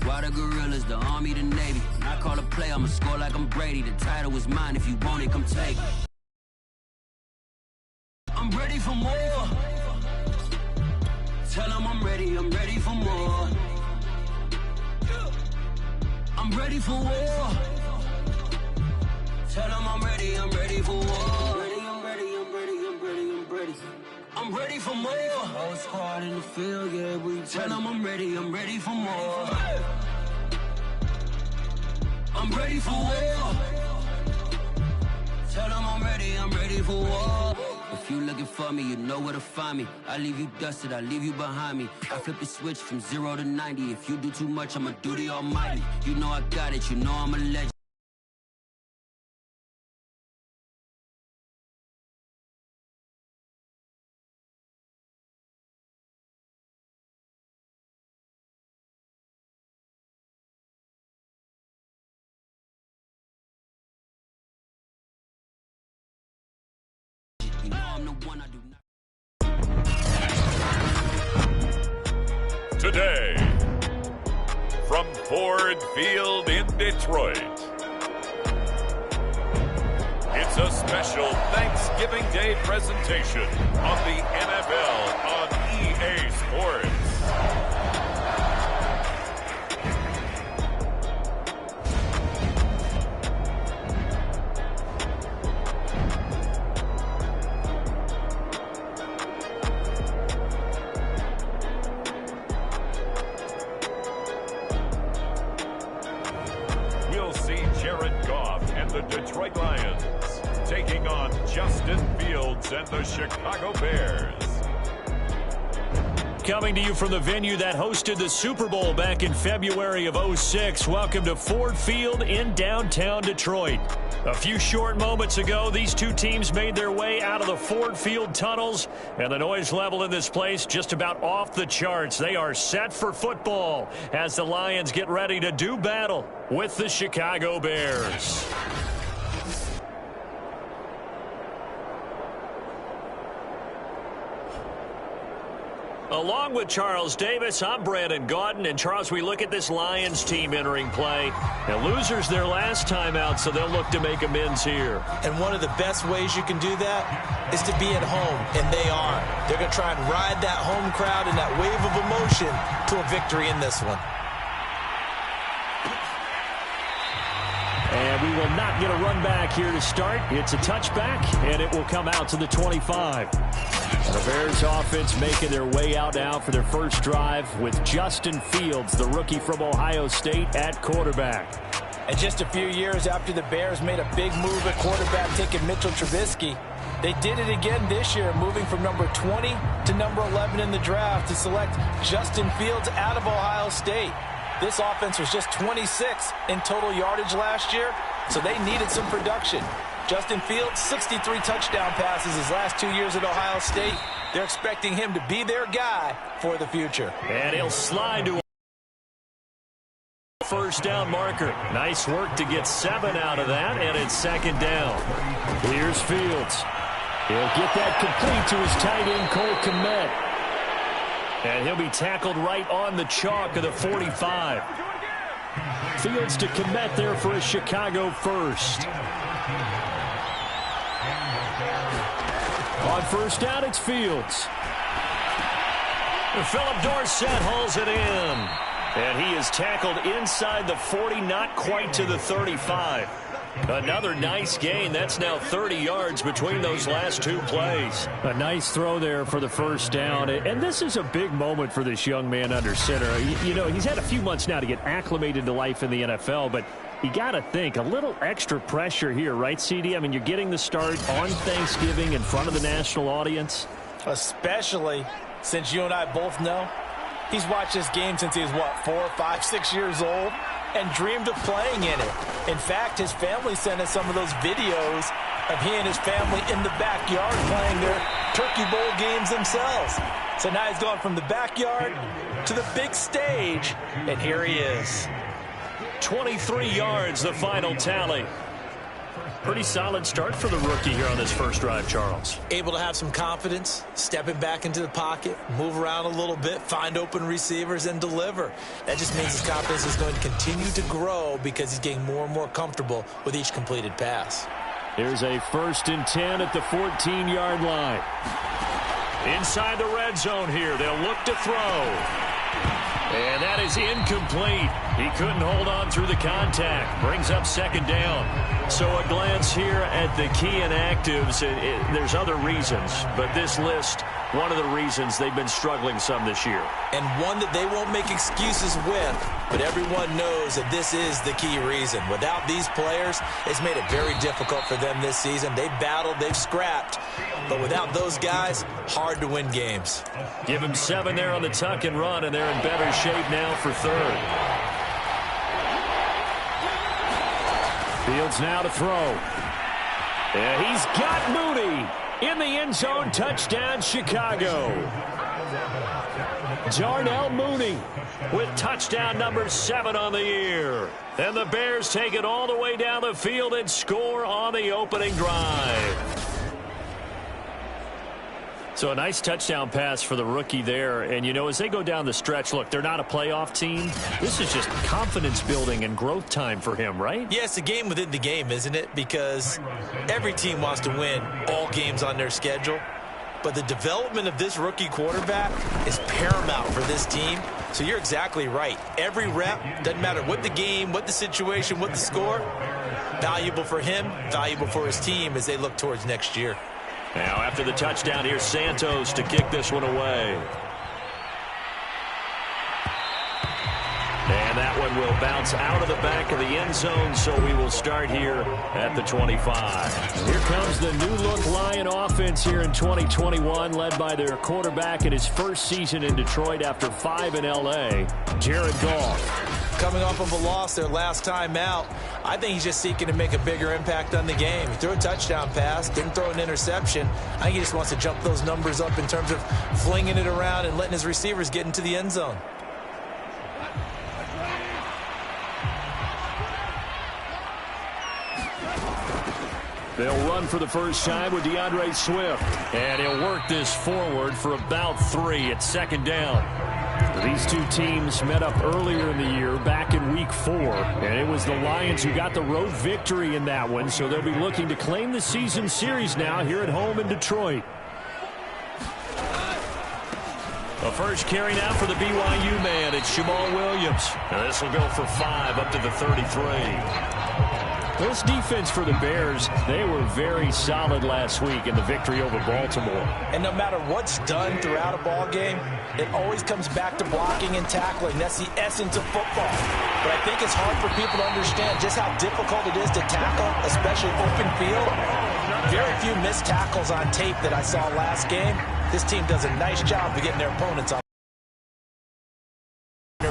Why the gorillas, the army, the navy? When I call a play, I'ma score like I'm Brady. The title is mine, if you want it, come take it. I'm ready for more. Tell them I'm ready for more. I'm ready for war. Tell them I'm ready for war. I'm ready for more. Whole squad in the field, yeah, we tell them I'm ready for more. I'm ready for war. Tell them I'm ready for war. If you looking for me, you know where to find me. I leave you dusted, I leave you behind me. I flip the switch from 0 to 90. If you do too much, I'ma do the almighty. You know I got it, you know I'm a legend. You know I'm the one, I do not. Today, from Ford Field in Detroit, it's a special Thanksgiving Day presentation of the NFL on EA Sports. The Detroit Lions taking on Justin Fields and the Chicago Bears. Coming to you from the venue that hosted the Super Bowl back in February of '06. Welcome to Ford Field in downtown Detroit. A few short moments ago, these two teams made their way out of the Ford Field tunnels, and the noise level in this place just about off the charts. They are set for football as the Lions get ready to do battle with the Chicago Bears. Along with Charles Davis, I'm Brandon Gaudin. And, Charles, we look at this Lions team entering play. And losers their last time out, so they'll look to make amends here. And one of the best ways you can do that is to be at home, and they are. They're going to try and ride that home crowd and that wave of emotion to a victory in this one. And we will not get a run back here to start. It's a touchback, and it will come out to the 25. And the Bears offense making their way out now for their first drive with Justin Fields, the rookie from Ohio State, at quarterback. And just a few years after the Bears made a big move at quarterback, taking Mitchell Trubisky, they did it again this year, moving from number 20 to number 11 in the draft to select Justin Fields out of Ohio State. This offense was just 26 in total yardage last year, so they needed some production. Justin Fields, 63 touchdown passes his last 2 years at Ohio State. They're expecting him to be their guy for the future. And he'll slide to a first down marker. Nice work to get 7 out of that, and it's second down. Here's Fields. He'll get that complete to his tight end, Cole Kmet. And he'll be tackled right on the chalk of the 45. Fields to Kmet there for a Chicago first. On first down, it's Fields. And Philip Dorsett hauls it in. And he is tackled inside the 40, not quite to the 35. Another nice gain. That's now 30 yards between those last two plays. A nice throw there for the first down. And this is a big moment for this young man under center. You know, he's had a few months now to get acclimated to life in the NFL, but you got to think, a little extra pressure here, right, CD? I mean, you're getting the start on Thanksgiving in front of the national audience. Especially since you and I both know he's watched this game since he was, what, 4, 5, 6 years old? And dreamed of playing in it. In fact, his family sent us some of those videos of he and his family in the backyard playing their Turkey Bowl games themselves. So now he's gone from the backyard to the big stage, and here he is. 23 yards, the final tally. Pretty solid start for the rookie here on this first drive, Charles. Able to have some confidence, stepping back into the pocket, move around a little bit, find open receivers, and deliver. That just means his confidence is going to continue to grow because he's getting more and more comfortable with each completed pass. Here's a 1st and 10 at the 14-yard line. Inside the red zone here, they'll look to throw. And that is incomplete. He couldn't hold on through the contact. Brings up 2nd down. So a glance here at the key inactives. There's other reasons, but this list, one of the reasons they've been struggling some this year. And one that they won't make excuses with, but everyone knows that this is the key reason. Without these players, it's made it very difficult for them this season. They've battled, they've scrapped, but without those guys, hard to win games. Give them 7 there on the tuck and run, and they're in better shape now for 3rd. Fields now to throw. And he's got Mooney in the end zone. Touchdown, Chicago. Darnell Mooney with touchdown number 7 on the year. And the Bears take it all the way down the field and score on the opening drive. So a nice touchdown pass for the rookie there. And, you know, as they go down the stretch, look, they're not a playoff team. This is just confidence building and growth time for him, right? Yeah, it's a game within the game, isn't it? Because every team wants to win all games on their schedule. But the development of this rookie quarterback is paramount for this team. So you're exactly right. Every rep, doesn't matter what the game, what the situation, what the score, valuable for him, valuable for his team as they look towards next year. Now, after the touchdown, here's Santos to kick this one away. And that one will bounce out of the back of the end zone, so we will start here at the 25. Here comes the new-look Lion offense here in 2021, led by their quarterback in his first season in Detroit after 5 in L.A., Jared Goff. Coming off of a loss their last time out, I think he's just seeking to make a bigger impact on the game. He threw a touchdown pass, didn't throw an interception. I think he just wants to jump those numbers up in terms of flinging it around and letting his receivers get into the end zone. They'll run for the first time with DeAndre Swift. And he'll work this forward for about 3 at 2nd down. These two teams met up earlier in the year, back in Week 4. And it was the Lions who got the road victory in that one. So they'll be looking to claim the season series now here at home in Detroit. A first carry now for the BYU man. It's Jamal Williams. And this will go for 5 up to the 33. This defense for the Bears, they were very solid last week in the victory over Baltimore. And no matter what's done throughout a ball game, it always comes back to blocking and tackling. That's the essence of football. But I think it's hard for people to understand just how difficult it is to tackle, especially open field. Very few missed tackles on tape that I saw last game. This team does a nice job of getting their opponents on.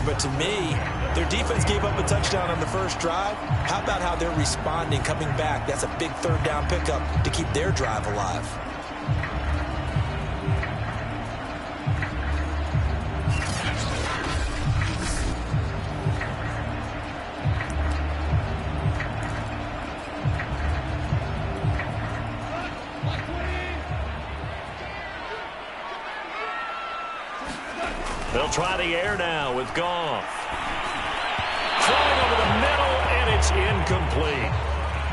But to me, their defense gave up a touchdown on the first drive. How about how they're responding, coming back? That's a big 3rd down pickup to keep their drive alive. They'll try the air now with Goff. Throwing over the middle, and it's incomplete.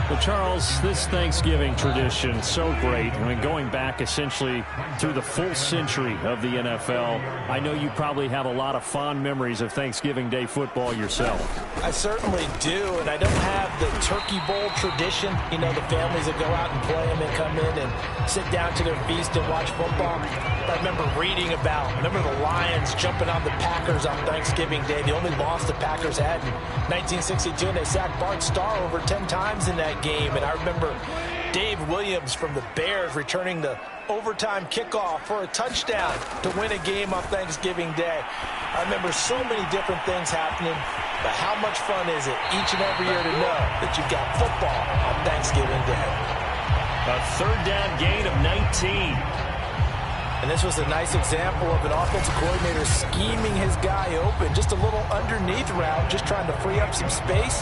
Well, Charles, this Thanksgiving tradition, so great. I mean, going back essentially through the full century of the NFL, I know you probably have a lot of fond memories of Thanksgiving Day football yourself. I certainly do, and I don't have the Turkey Bowl tradition. You know, the families that go out and play and then come in and sit down to their feast and watch football. I remember reading about, the Lions jumping on the Packers on Thanksgiving Day. The only loss the Packers had in 1962, and they sacked Bart Starr over 10 times in that game. And I remember Dave Williams from the Bears returning the overtime kickoff for a touchdown to win a game on Thanksgiving Day. I remember so many different things happening, but how much fun is it each and every year to know that you've got football on Thanksgiving Day? A 3rd down gain of 19. And this was a nice example of an offensive coordinator scheming his guy open. Just a little underneath route, just trying to free up some space,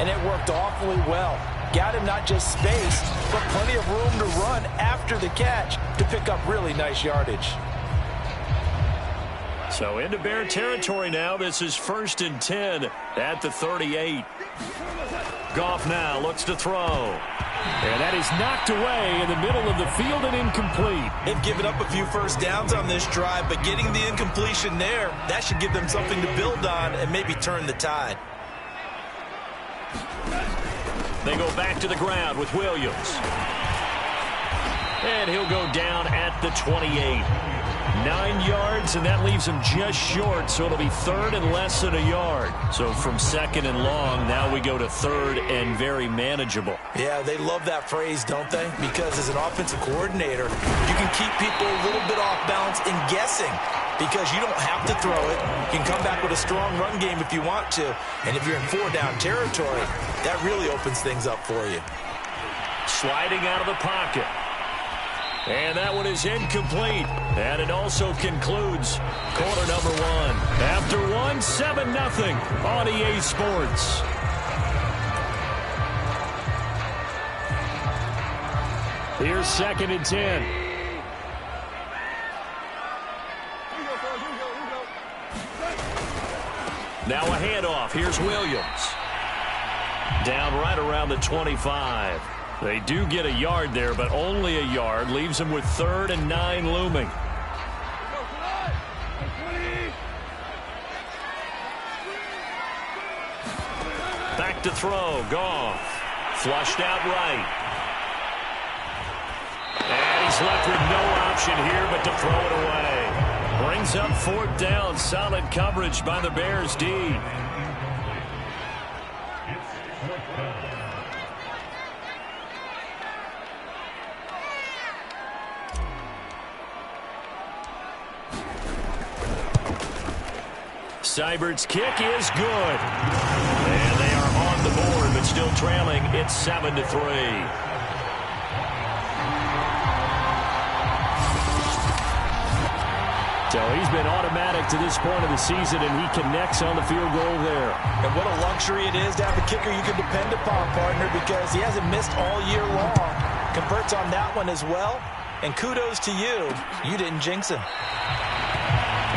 and it worked awfully well. got him not just space, but plenty of room to run after the catch to pick up really nice yardage. So into Bear territory now. This is 1st and 10 at the 38. Goff now looks to throw. And that is knocked away in the middle of the field and incomplete. They've given up a few first downs on this drive, but getting the incompletion there, that should give them something to build on and maybe turn the tide. They go back to the ground with Williams. And he'll go down at the 28. 9 yards, and that leaves him just short, so it'll be 3rd and less than a yard. So from 2nd and long, now we go to 3rd and very manageable. Yeah, they love that phrase, don't they? Because as an offensive coordinator, you can keep people a little bit off balance and guessing because you don't have to throw it. You can come back with a strong run game if you want to. And if you're in 4-down territory, that really opens things up for you. Sliding out of the pocket. And that one is incomplete. And it also concludes quarter number 1. After 1, 7-0 on EA Sports. Here's 2nd and 10. Now a handoff. Here's Williams. Down right around the 25. They do get a yard there, but only a yard. Leaves them with 3rd and 9 looming. Back to throw. Goff. Flushed out right. And he's left with no option here but to throw it away. Brings up 4th down. Solid coverage by the Bears D. Seibert's kick is good. And they are on the board, but still trailing. It's 7-3. So he's been automatic to this point of the season, and he connects on the field goal there. And what a luxury it is to have a kicker you can depend upon, partner, because he hasn't missed all year long. Converts on that one as well. And kudos to you. You didn't jinx him.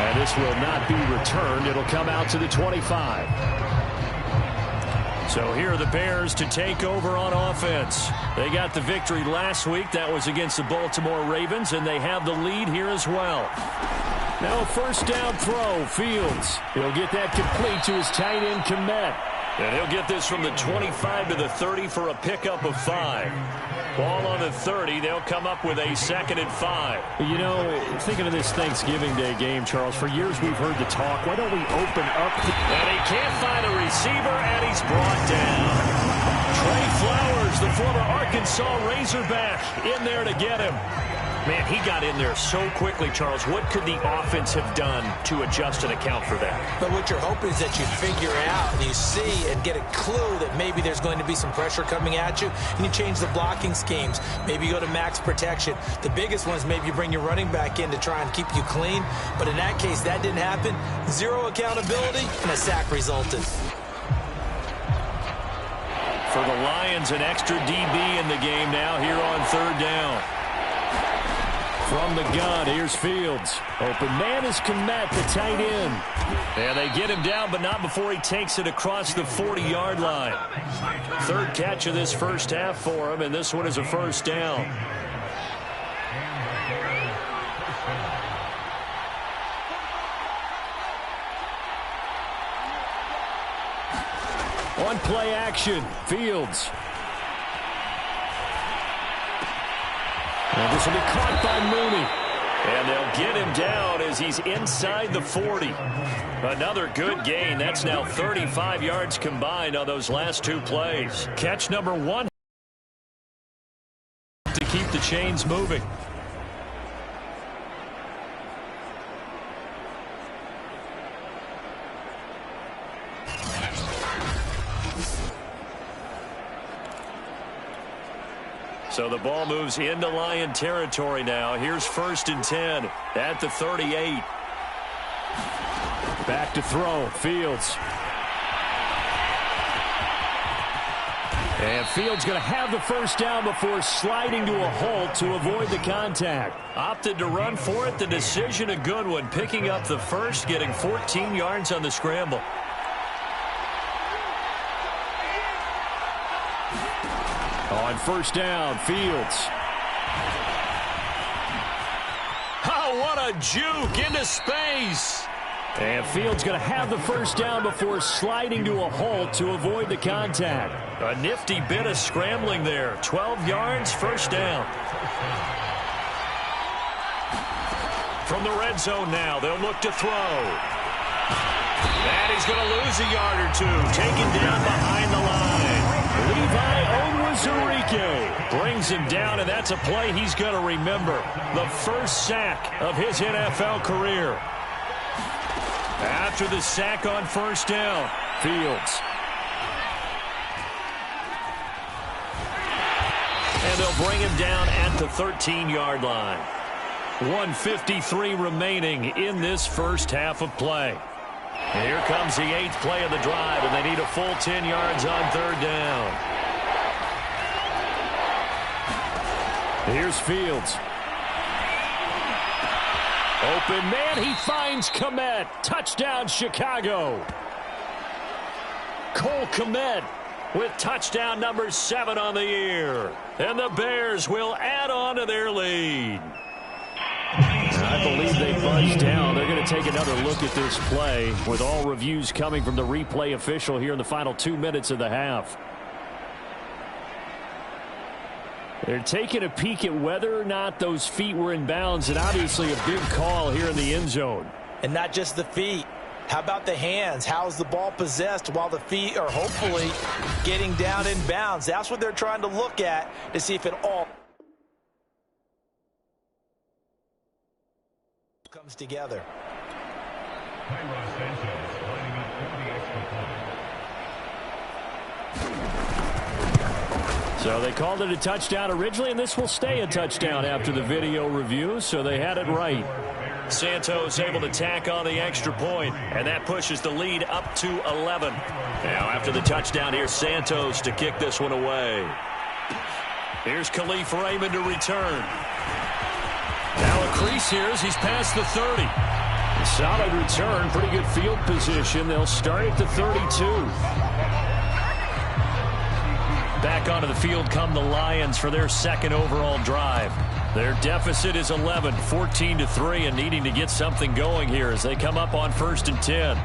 And this will not be returned. It'll come out to the 25. So here are the Bears to take over on offense. They got the victory last week. That was against the Baltimore Ravens, and they have the lead here as well. Now a 1st down throw. Fields. He'll get that complete to his tight end, Kmet. And he'll get this from the 25 to the 30 for a pickup of 5. Ball on the 30. They'll come up with a 2nd and 5. You know, thinking of this Thanksgiving Day game, Charles, for years we've heard the talk. Why don't we open up? And he can't find a receiver, and he's brought down. Trey Flowers, the former Arkansas Razorback, in there to get him. Man, he got in there so quickly, Charles. What could the offense have done to adjust and account for that? But what you're hoping is that you figure out and you see and get a clue that maybe there's going to be some pressure coming at you, and you change the blocking schemes. Maybe you go to max protection. The biggest one is maybe you bring your running back in to try and keep you clean. But in that case, that didn't happen. 0 accountability, and a sack resulted. For the Lions, an extra DB in the game now here on 3rd down. From the gun, here's Fields. Open man is Kmet, the tight end. And they get him down, but not before he takes it across the 40-yard line. 3rd catch of this first half for him, and this one is a 1st down. On play action, Fields. And this will be caught by Mooney. And they'll get him down as he's inside the 40. Another good gain. That's now 35 yards combined on those last 2 plays. Catch number 1 to keep the chains moving. So the ball moves into Lion territory now. Here's 1st and 10 at the 38. Back to throw. Fields. And Fields going to have the first down before sliding to a halt to avoid the contact. Opted to run for it. The decision a good one. Picking up the first, getting 14 yards on the scramble. On first down, Fields. Oh, what a juke into space. And Fields going to have the first down before sliding to a halt to avoid the contact. A nifty bit of scrambling there. 12 yards, first down. From the red zone now, they'll look to throw. And he's going to lose a yard or two. Taken down behind the line. Levi Onwuzurike brings him down, and that's a play he's going to remember. The first sack of his NFL career. After the sack on first down, Fields. And they'll bring him down at the 13-yard line. 1:53 remaining in this first half of play. And here comes the 8th play of the drive, and they need a full 10 yards on third down. Here's Fields. Open man, he finds Kmet. Touchdown, Chicago. Cole Kmet with touchdown number 7 on the year. And the Bears will add on to their lead. I believe they buzzed down. They're going to take another look at this play with all reviews coming from the replay official here in the final 2 minutes of the half. They're taking a peek at whether or not those feet were in bounds, and obviously a big call here in the end zone. And not just the feet. How about the hands? How's the ball possessed while the feet are hopefully getting down in bounds? That's what they're trying to look at to see if it all comes together. So they called it a touchdown originally, and this will stay a touchdown after the video review, so they had it right. Santos able to tack on the extra point, and that pushes the lead up to 11. Now after the touchdown, here's Santos to kick this one away. Here's Khalif Raymond to return. Now a crease here as he's past the 30. A solid return, pretty good field position. They'll start at the 32. Back onto the field come the Lions for their second overall drive. Their deficit is 11, 14-3, and needing to get something going here as they come up on 1st and 10.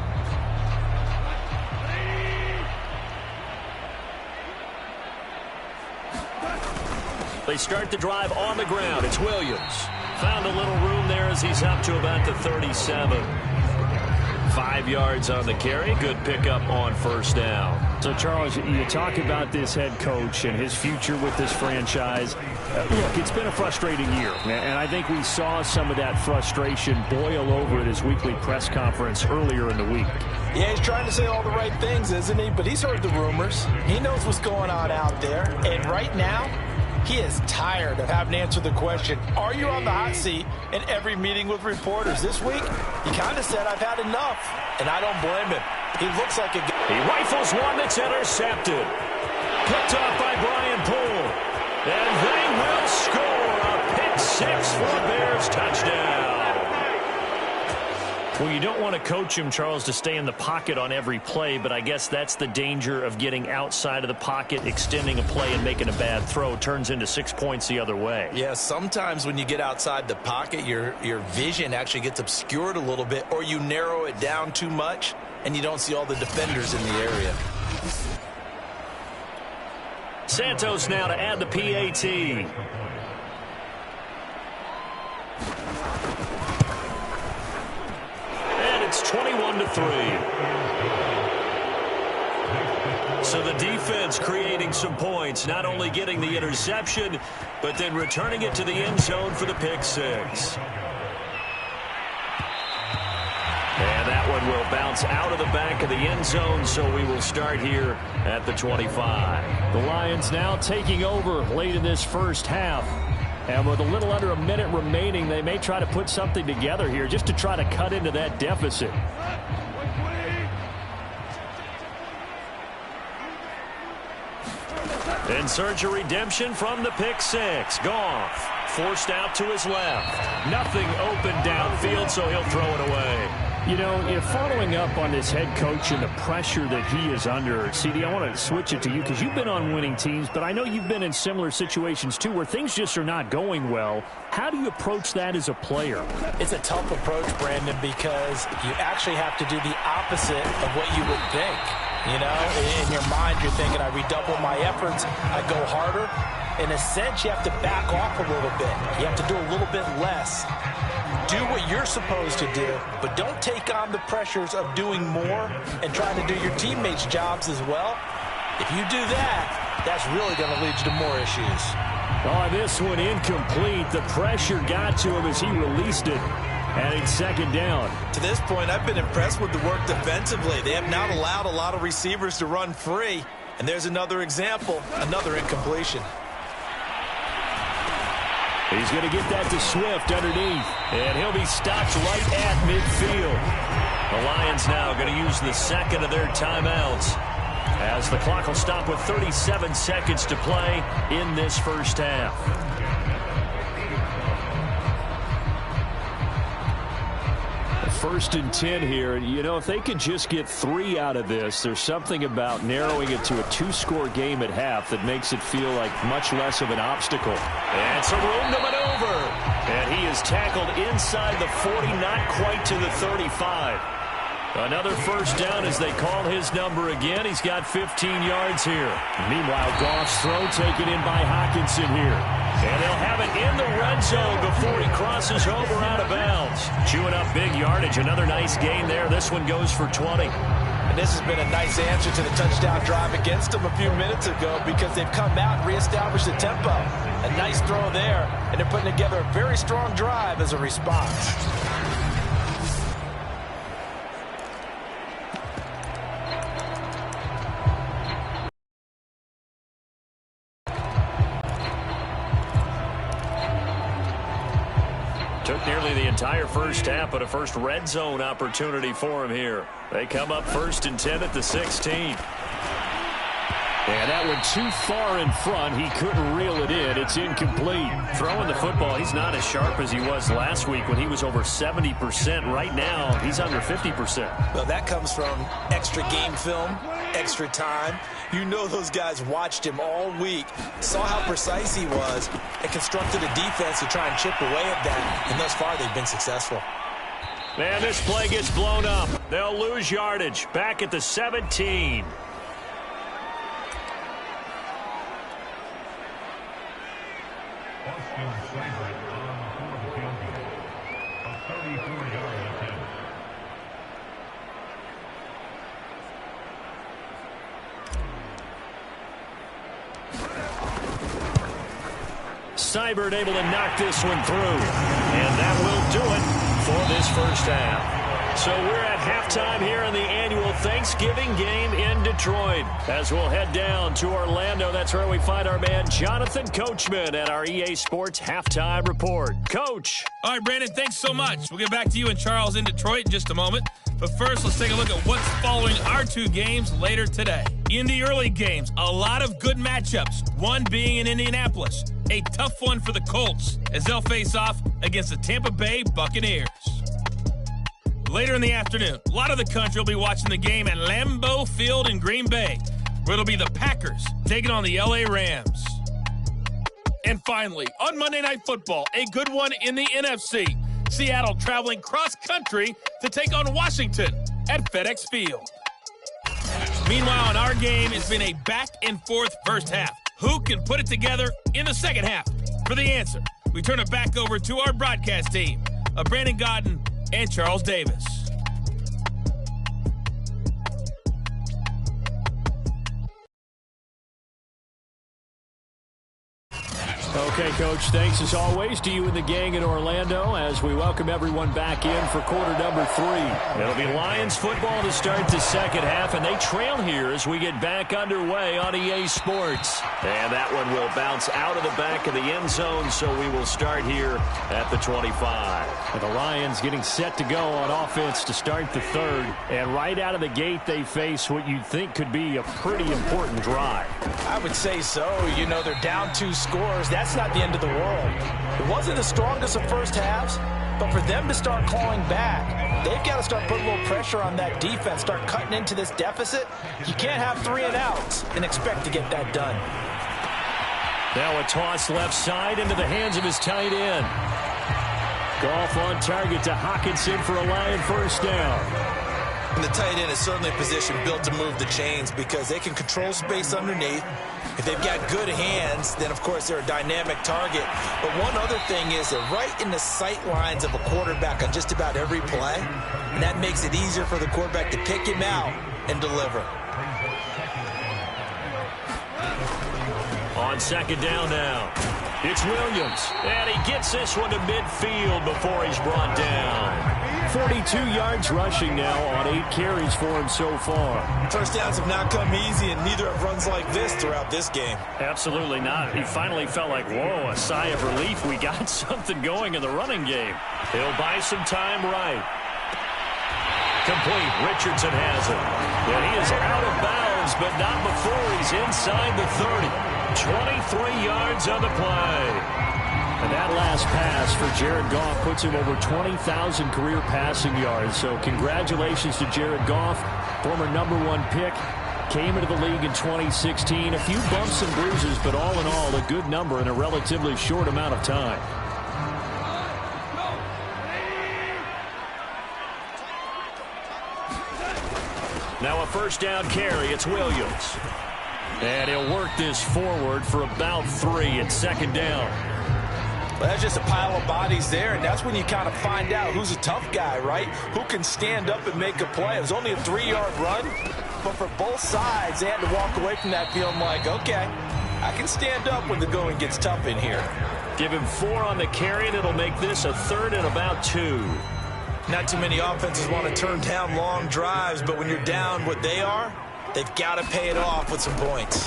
They start the drive on the ground. It's Williams. Found a little room there as he's up to about the 37. 5 yards on the carry. Good pickup on first down. So, Charles, you talk about this head coach and his future with this franchise. Look, it's been a frustrating year, and I think we saw some of that frustration boil over at his weekly press conference earlier in the week. Yeah, he's trying to say all the right things, isn't he? But he's heard the rumors. He knows what's going on out there. And right now, he is tired of having to answer the question, are you on the hot seat in every meeting with reporters? This week, he kind of said, I've had enough. And I don't blame him. He looks like a guy. He rifles one that's intercepted. Picked off by Brian Poole. And they will score a pick 6 for a Bears touchdown. Well, you don't want to coach him, Charles, to stay in the pocket on every play, but I guess that's the danger of getting outside of the pocket, extending a play, and making a bad throw. Turns into 6 points the other way. Yeah, sometimes when you get outside the pocket, your vision actually gets obscured a little bit, or you narrow it down too much, and you don't see all the defenders in the area. Santos now to add the PAT. It's 21-3. So the defense creating some points, not only getting the interception, but then returning it to the end zone for the pick 6. And that one will bounce out of the back of the end zone, so we will start here at the 25. The Lions now taking over late in this first half. And with a little under a minute remaining, they may try to put something together here just to try to cut into that deficit. In search of redemption from the pick six. Goff forced out to his left. Nothing open downfield, so he'll throw it away. You know, if following up on this head coach and the pressure that he is under, CD, I want to switch it to you because you've been on winning teams, but I know you've been in similar situations too where things just are not going well. How do you approach that as a player? It's a tough approach, Brandon, because you actually have to do the opposite of what you would think. You know, in your mind, you're thinking, I redouble my efforts, I go harder. In a sense, you have to back off a little bit. You have to do a little bit less. Do what you're supposed to do, but don't take on the pressures of doing more and trying to do your teammates' jobs as well. If you do that, that's really going to lead you to more issues. Oh, this one incomplete. The pressure got to him as he released it. And it's second down. To this point, I've been impressed with the work defensively. They have not allowed a lot of receivers to run free. And there's another example, another incompletion. He's going to get that to Swift underneath. And he'll be stopped right at midfield. The Lions now going to use the second of their timeouts as the clock will stop with 37 seconds to play in this first half. First and 10 here. You know, if they could just get 3 out of this, there's something about narrowing it to a 2-score game at half that makes it feel like much less of an obstacle. And some room to maneuver. And he is tackled inside the 40, not quite to the 35. Another first down as they call his number again. He's got 15 yards here. Meanwhile, Goff's throw taken in by Hockenson here. And they'll have it in the red zone before he crosses over out of bounds. Chewing up big yardage. Another nice gain there. This one goes for 20. And this has been a nice answer to the touchdown drive against them a few minutes ago because they've come out and reestablished the tempo. A nice throw there, and they're putting together a very strong drive as a response. Took nearly the entire first half, but a first red zone opportunity for him here. They come up first and 10 at the 16. And that one too far in front. He couldn't reel it in. It's incomplete. Throwing the football, he's not as sharp as he was last week when he was over 70%. Right now, he's under 50%. Well, that comes from extra game film, extra time. You know those guys watched him all week, saw how precise he was, and constructed a defense to try and chip away at that. And thus far, they've been successful. Man, this play gets blown up. They'll lose yardage. Back at the 17. Seibert able to knock this one through. And that will do it for this first half. So we're at halftime here in the annual Thanksgiving game in Detroit. As we'll head down to Orlando, that's where we find our man Jonathan Coachman at our EA Sports Halftime Report. Coach. All right, Brandon, thanks so much. We'll get back to you and Charles in Detroit in just a moment. But first, let's take a look at what's following our two games later today. In the early games, a lot of good matchups, one being in Indianapolis. A tough one for the Colts as they'll face off against the Tampa Bay Buccaneers. Later in the afternoon, a lot of the country will be watching the game at Lambeau Field in Green Bay, where it'll be the Packers taking on the LA Rams. And finally, on Monday Night Football, a good one in the NFC. Seattle traveling cross-country to take on Washington at FedEx Field. Meanwhile, in our game, it's been a back-and-forth first half. Who can put it together in the second half? For the answer, we turn it back over to our broadcast team of Brandon Gaudin and Charles Davis. Okay, Coach, thanks as always to you and the gang in Orlando as we welcome everyone back in for quarter number 3. It'll be Lions football to start the second half, and they trail here as we get back underway on EA Sports. And that one will bounce out of the back of the end zone, so we will start here at the 25. And the Lions getting set to go on offense to start the third. And right out of the gate, they face what you'd think could be a pretty important drive. I would say so. You know, they're down 2 scores. That's not the end of the world. It wasn't the strongest of first halves, but for them to start clawing back, they've got to start putting a little pressure on that defense, start cutting into this deficit. You can't have 3 and outs and expect to get that done. Now a toss left side into the hands of his tight end. Goff on target to Hockenson for a Lion first down. And the tight end is certainly a position built to move the chains because they can control space underneath. If they've got good hands, then, of course, they're a dynamic target. But one other thing is they're right in the sight lines of a quarterback on just about every play, and that makes it easier for the quarterback to pick him out and deliver. On second down now, it's Williams, and he gets this one to midfield before he's brought down. 42 yards rushing now on 8 carries for him so far. First downs have not come easy, and neither have runs like this throughout this game. Absolutely not. He finally felt like, whoa, a sigh of relief. We got something going in the running game. He'll buy some time right. Complete. Richardson has it. And he is out of bounds, but not before he's inside the 30. 23 yards on the play. And that last pass for Jared Goff puts him over 20,000 career passing yards. So congratulations to Jared Goff, former #1 pick. Came into the league in 2016. A few bumps and bruises, but all in all, a good number in a relatively short amount of time. Now a first down carry. It's Williams. And he'll work this forward for about 3 at second down. Well, that's just a pile of bodies there, and that's when you kind of find out who's a tough guy, right? Who can stand up and make a play. It was only a 3-yard run, but for both sides, they had to walk away from that feeling like, okay, I can stand up when the going gets tough in here. Give him 4 on the carry, and it'll make this a 3rd and about 2. Not too many offenses want to turn down long drives, but when you're down what they are, they've got to pay it off with some points.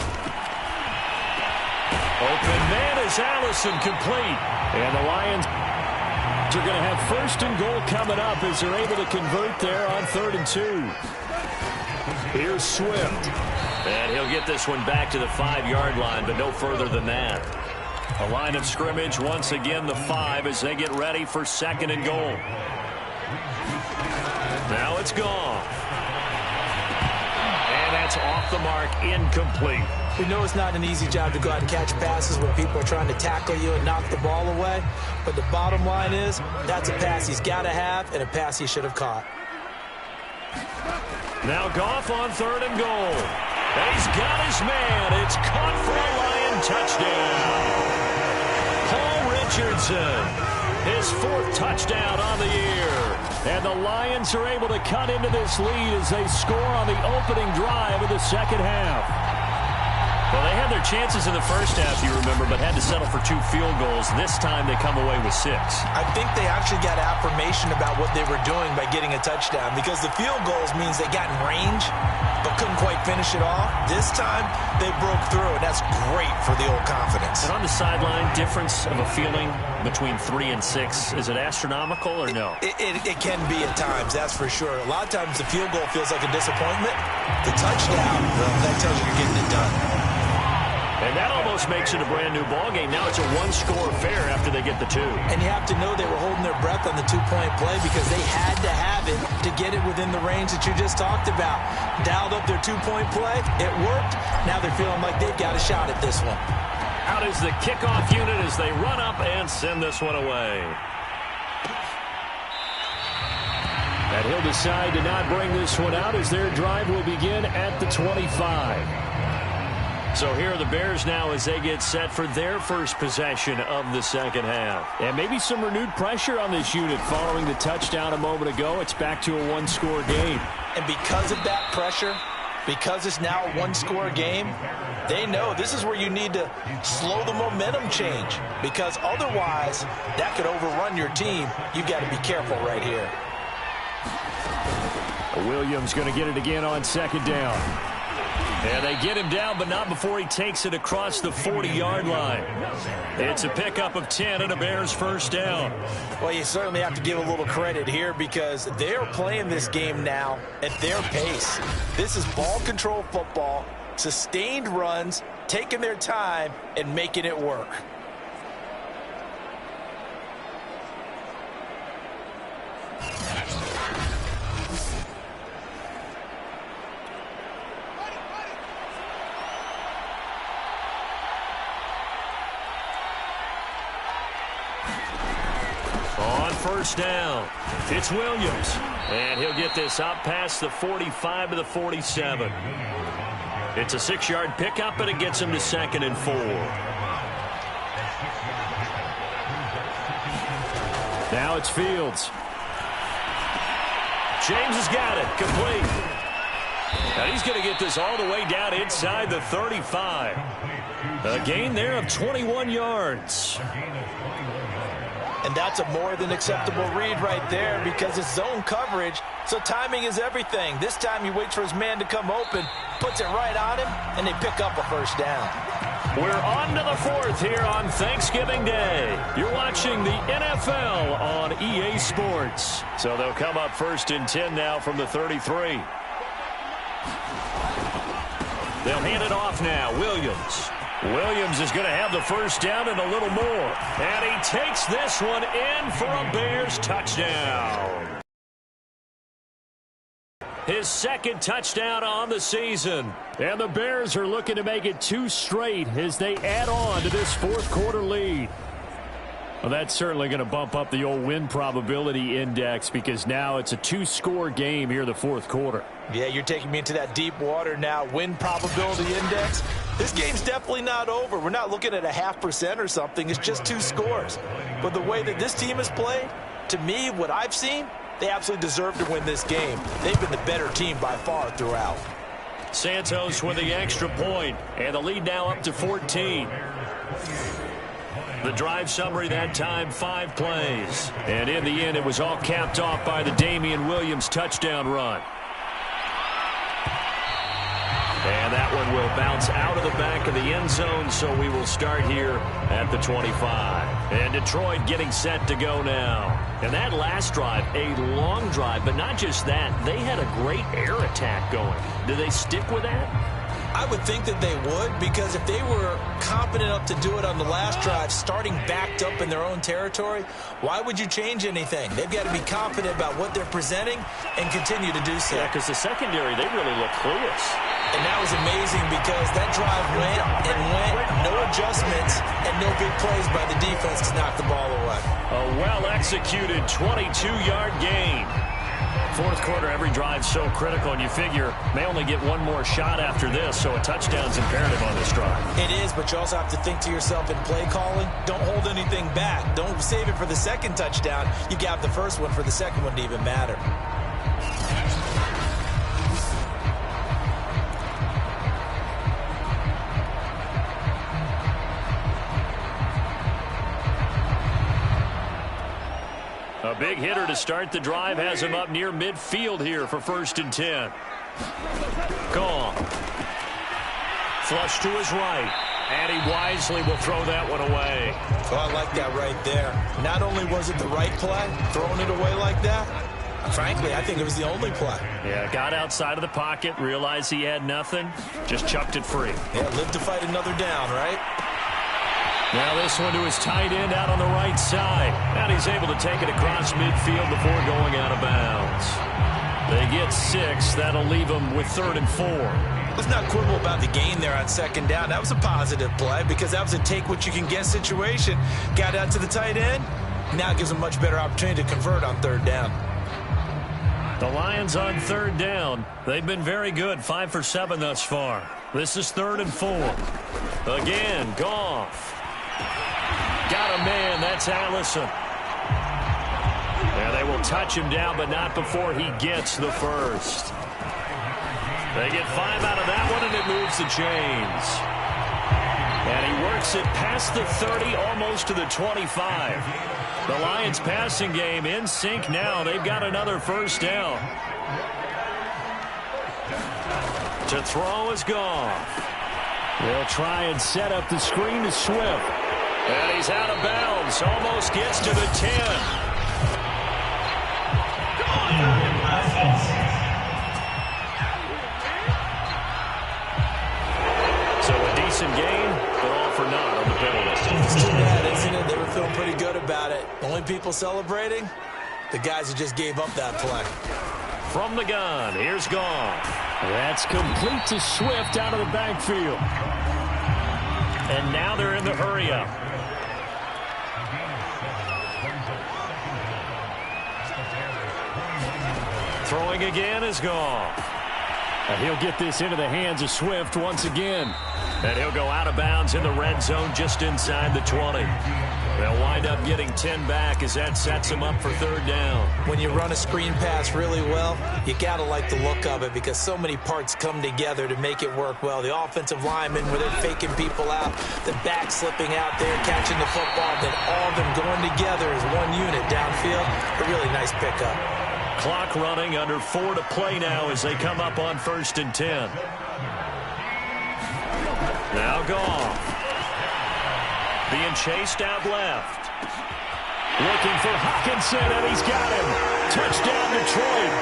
Open man is Allison, complete. And the Lions are going to have first and goal coming up as they're able to convert there on 3rd and 2. Here's Swift. And he'll get this one back to the 5-yard line, but no further than that. A line of scrimmage once again the 5 as they get ready for 2nd and goal. Now it's gone. And that's off the mark, incomplete. We know it's not an easy job to go out and catch passes when people are trying to tackle you and knock the ball away. But the bottom line is, that's a pass he's got to have and a pass he should have caught. Now Goff on 3rd and goal. And he's got his man. It's caught for a Lion touchdown. Paul Richardson, his 4th touchdown on the year. And the Lions are able to cut into this lead as they score on the opening drive of the second half. Well, they had their chances in the first half, you remember, but had to settle for 2 field goals. This time they come away with 6. I think they actually got affirmation about what they were doing by getting a touchdown because the field goals means they got in range but couldn't quite finish it off. This time they broke through, and that's great for the old confidence. And on the sideline, difference of a feeling between 3 and 6, is it astronomical or no? It can be at times, that's for sure. A lot of times the field goal feels like a disappointment. The touchdown, well, that tells you you're getting it done. And that almost makes it a brand-new ballgame. Now it's a 1-score affair after they get the 2. And you have to know they were holding their breath on the 2-point play because they had to have it to get it within the range that you just talked about. Dialed up their 2-point play. It worked. Now they're feeling like they've got a shot at this one. Out is the kickoff unit as they run up and send this one away. And he'll decide to not bring this one out as their drive will begin at the 25. So here are the Bears now as they get set for their first possession of the second half. And maybe some renewed pressure on this unit following the touchdown a moment ago. It's back to a 1-score game. And because of that pressure, Because it's now a one-score game, they know this is where you need to slow the momentum change, because otherwise that could overrun your team. You've got to be careful right here. Williams going to get it again on second down. And they get him down, but not before he takes it across the 40-yard line. It's a pickup of 10 and a Bears first down. Well, you certainly have to give a little credit here because they're playing this game now at their pace. This is ball control football, sustained runs, taking their time, and making it work. First down. It's Williams. And he'll get this out past the 45 to the 47. It's a 6-yard pickup, and it gets him to 2nd and 4. Now it's Fields. James has got it. Complete. And he's going to get this all the way down inside the 35. A gain there of 21 yards. And that's a more than acceptable read right there because it's zone coverage, so timing is everything. This time he waits for his man to come open, puts it right on him, and they pick up a first down. We're on to the 4th here on Thanksgiving Day. You're watching the NFL on EA Sports. So they'll come up 1st and 10 now from the 33. They'll hand it off now. Williams is going to have the first down and a little more. And he takes this one in for a Bears touchdown. His 2nd touchdown on the season. And the Bears are looking to make it 2 straight as they add on to this 4th quarter lead. Well, that's certainly going to bump up the old win probability index because now it's a 2-score game here in the 4th quarter. Yeah, you're taking me into that deep water now. Win probability index. This game's definitely not over. We're not looking at a 0.5% or something. It's just 2 scores. But the way that this team has played, to me, what I've seen, they absolutely deserve to win this game. They've been the better team by far throughout. Santos with the extra point, and the lead now up to 14. The drive summary that time, 5 plays. And in the end, it was all capped off by the Damian Williams touchdown run. And that one will bounce out of the back of the end zone, so we will start here at the 25. And Detroit getting set to go now. And that last drive, a long drive, but not just that. They had a great air attack going. Do they stick with that? I would think that they would, because if they were confident enough to do it on the last drive, starting backed up in their own territory, why would you change anything? They've got to be confident about what they're presenting and continue to do so. Yeah, because the secondary, they really look clueless. And that was amazing because that drive went and went, no adjustments, and no big plays by the defense to knock the ball away. A well-executed 22-yard gain. 4th quarter, every drive so critical, and you figure may only get one more shot after this, so a touchdown's imperative on this drive. It is, but you also have to think to yourself in play calling, don't hold anything back. Don't save it for the 2nd touchdown. You got the first one for the 2nd one to even matter. A big hitter to start the drive has him up near midfield here for 1st and 10. Gone. Flush to his right. And he wisely will throw that one away. Oh, I like that right there. Not only was it the right play, throwing it away like that, frankly, I think it was the only play. Yeah, got outside of the pocket, realized he had nothing, just chucked it free. Yeah, live to fight another down, right? Now this one to his tight end out on the right side. And he's able to take it across midfield before going out of bounds. They get 6. That'll leave them with 3rd and 4. Let's not quibble about the gain there on 2nd down. That was a positive play because that was a take-what-you-can-get situation. Got out to the tight end. Now it gives them a much better opportunity to convert on 3rd down. The Lions on 3rd down. They've been very good, 5 for 7 thus far. This is 3rd and 4. Again, Goff. Got a man, that's Allison. Yeah, they will touch him down, but not before he gets the first. They get 5 out of that one, and it moves the chains. And he works it past the 30, almost to the 25. The Lions passing game in sync now. They've got another first down. To throw is Goff. They'll try and set up the screen to Swift. And he's out of bounds. Almost gets to the 10. So a decent game, but all for naught on the penalty. It's too bad, isn't it? They were feeling pretty good about it. Only people celebrating? The guys who just gave up that play. From the gun, here's Goff. That's complete to Swift out of the backfield. And now they're in the hurry-up. Throwing again is Goff. And he'll get this into the hands of Swift once again. And he'll go out of bounds in the red zone just inside the 20. They'll wind up getting 10 back as that sets him up for third down. When you run a screen pass really well, you got to like the look of it because so many parts come together to make it work well. The offensive linemen, where they're faking people out, the back slipping out there, catching the football, then all of them going together as one unit downfield. A really nice pickup. Clock running, under 4 to play now as they come up on 1st and 10. Now Goff. Being chased out left. Looking for Hockenson, and he's got him. Touchdown Detroit.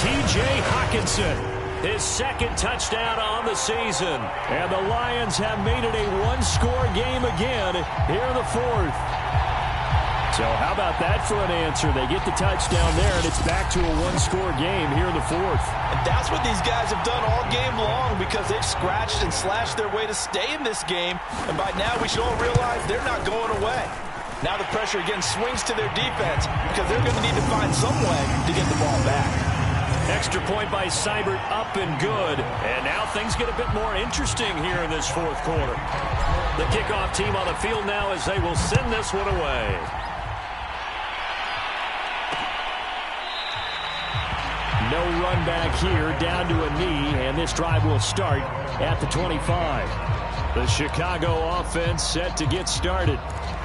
T.J. Hockenson, his second touchdown on the season. And the Lions have made it a one-score game again here in the 4th. So how about that for an answer? They get the touchdown there, and it's back to a one-score game here in the 4th. And that's what these guys have done all game long because they've scratched and slashed their way to stay in this game. And by now we should all realize they're not going away. Now the pressure again swings to their defense because they're going to need to find some way to get the ball back. Extra point by Seibert, up and good. And now things get a bit more interesting here in this 4th quarter. The kickoff team on the field now as they will send this one away. No run back here, down to a knee, and this drive will start at the 25. The Chicago offense set to get started.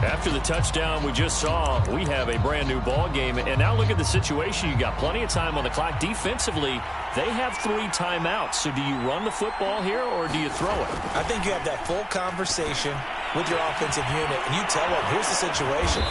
After the touchdown we just saw, we have a brand new ball game. And now look at the situation. You got plenty of time on the clock. Defensively, they have 3 timeouts. So do you run the football here or do you throw it? I think you have that full conversation with your offensive unit, and you tell them, here's the situation.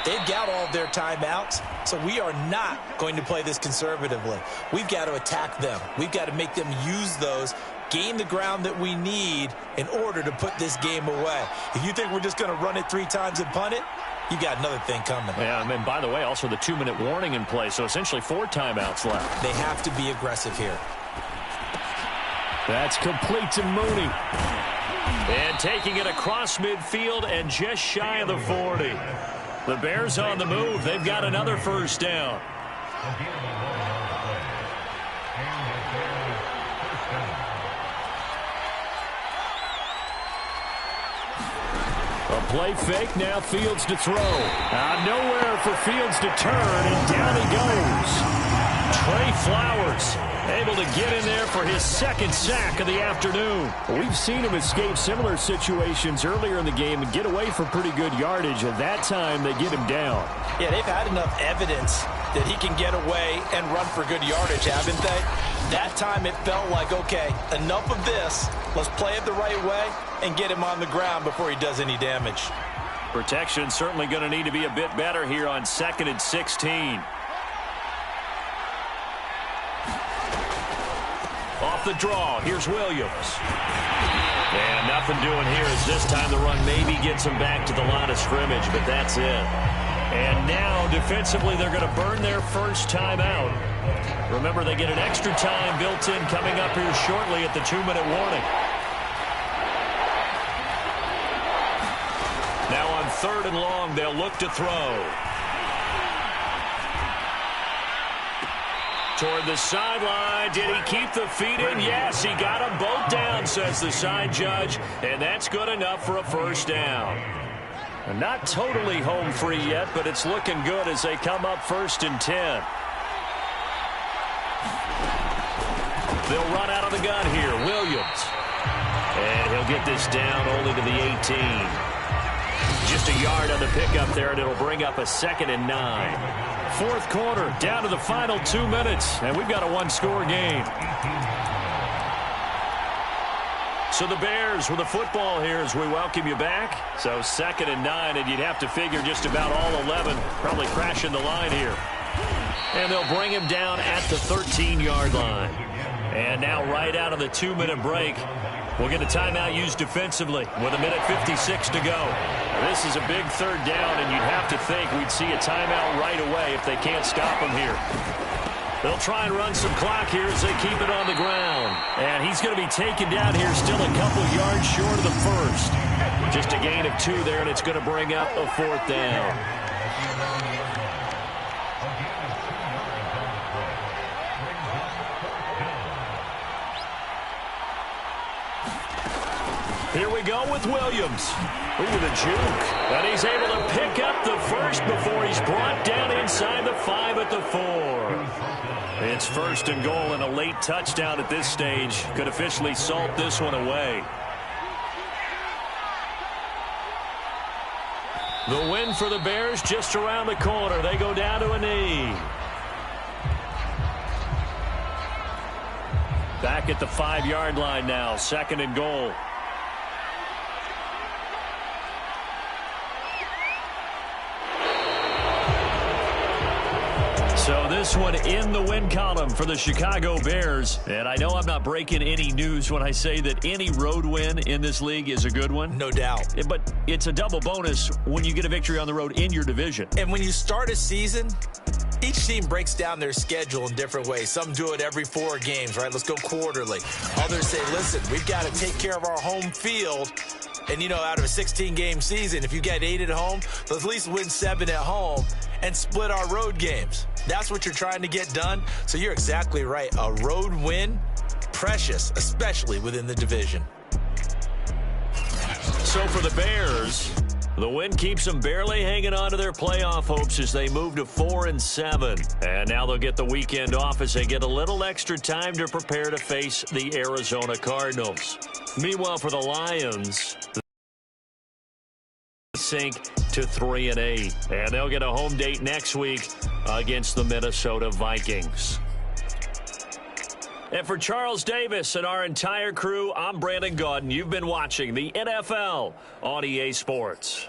They've got all of their timeouts, so we are not going to play this conservatively. We've got to attack them. We've got to make them use those, gain the ground that we need in order to put this game away. If you think we're just going to run it 3 times and punt it, you got another thing coming. Yeah, and by the way, also the 2-minute warning in play, so essentially 4 timeouts left. They have to be aggressive here. That's complete to Mooney. And taking it across midfield and just shy of the 40. The Bears on the move. They've got another first down. A play fake, now Fields to throw. Nowhere for Fields to turn, and down he goes. Trey Flowers able to get in there for his 2nd sack of the afternoon. We've seen him escape similar situations earlier in the game and get away for pretty good yardage. At that time, they get him down. Yeah, they've had enough evidence that he can get away and run for good yardage, haven't they? That time it felt like, okay, enough of this. Let's play it the right way and get him on the ground before he does any damage. Protection certainly going to need to be a bit better here on 2nd and 16. Off the draw, here's Williams. And nothing doing here as this time the run maybe gets him back to the line of scrimmage, but that's it. And now defensively they're going to burn their first timeout. Remember, they get an extra time built in coming up here shortly at the 2-minute warning. Now on 3rd and long, they'll look to throw. Toward the sideline. Did he keep the feet in? Yes, he got them both down, says the side judge. And that's good enough for a first down. And not totally home free yet, but it's looking good as they come up 1st and 10. They'll run out of the gun here. Williams. And he'll get this down only to the 18. Just a yard on the pickup there, and it'll bring up a 2nd and 9. Fourth quarter, down to the final 2 minutes, and we've got a one-score game. So the Bears with the football here as we welcome you back. So 2nd and 9, and you'd have to figure just about all 11 probably crashing the line here. And they'll bring him down at the 13-yard line. And now right out of the 2-minute break, we'll get a timeout used defensively with 1:56 to go. This is a big third down, and you'd have to think we'd see a timeout right away if they can't stop him here. They'll try and run some clock here as they keep it on the ground. And he's going to be taken down here still a couple yards short of the first. Just a gain of 2 there, and it's going to bring up a 4th down. Here we go with Williams. Ooh, with a juke. And he's able to pick up the first before he's brought down inside the 5 at the 4. It's 1st and goal, and a late touchdown at this stage could officially salt this one away. The win for the Bears just around the corner. They go down to a knee. Back at the 5-yard line now, 2nd and goal. So this one in the win column for the Chicago Bears. And I know I'm not breaking any news when I say that any road win in this league is a good one. No doubt. But it's a double bonus when you get a victory on the road in your division. And when you start a season, each team breaks down their schedule in different ways. Some do it every 4 games, right? Let's go quarterly. Others say, listen, we've got to take care of our home field. And, you know, out of a 16-game season, if you get 8 at home, let's at least win 7 at home and split our road games. That's what you're trying to get done. So you're exactly right. A road win, precious, especially within the division. So for the Bears, the win keeps them barely hanging on to their playoff hopes as they move to 4-7. And now they'll get the weekend off as they get a little extra time to prepare to face the Arizona Cardinals. Meanwhile, for the Lions, sink to 3-8. And they'll get a home date next week against the Minnesota Vikings. And for Charles Davis and our entire crew, I'm Brandon Gaudin. You've been watching the NFL on EA Sports.